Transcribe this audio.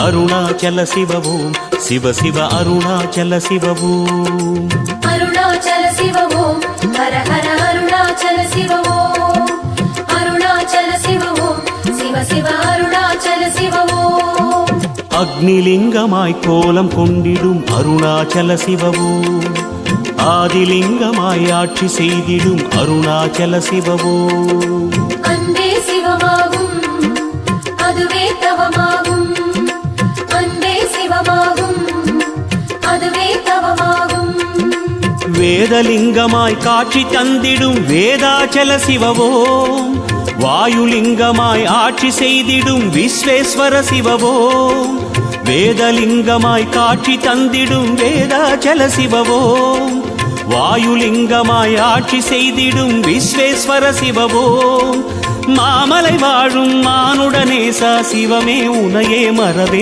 அருணாச்சல சிவவோம் சிவ சிவ அருணாச்சல சிவவோம் அருணாச்சல சிவவோம் ஹர ஹர அருணாச்சல சிவவோம் அருணாச்சல சிவவோம் சிவ சிவ அருணாச்சல சிவவோம் அக்னிலிங்கமாய் கோலம் கொண்டிடும் அருணாச்சல சிவவோம் ஆதிலிங்கமாய் ஆட்சி செய்திடும் அருணாச்சல சிவவோம் அன்பே சிவமாகும் அதுவே தவமாகும் அன்பே சிவமாகும் அதுவே தவமாகும் வேதலிங்கமாய் காட்சி தந்திடும் வேதாச்சல சிவவோம் வாயுலிங்கமாய் ஆட்சி செய்திடும் விஸ்வேஸ்வர சிவவோம் வேதலிங்கமாய் காட்சி தந்திடும் வேதாச்சல சிவவோம் வாயுலிங்கமாய் ஆட்சி செய்திடும் விஸ்வேஸ்வர சிவவோம் மாமலை வாழும் மானுடனேசா சிவமே உனையே மறவே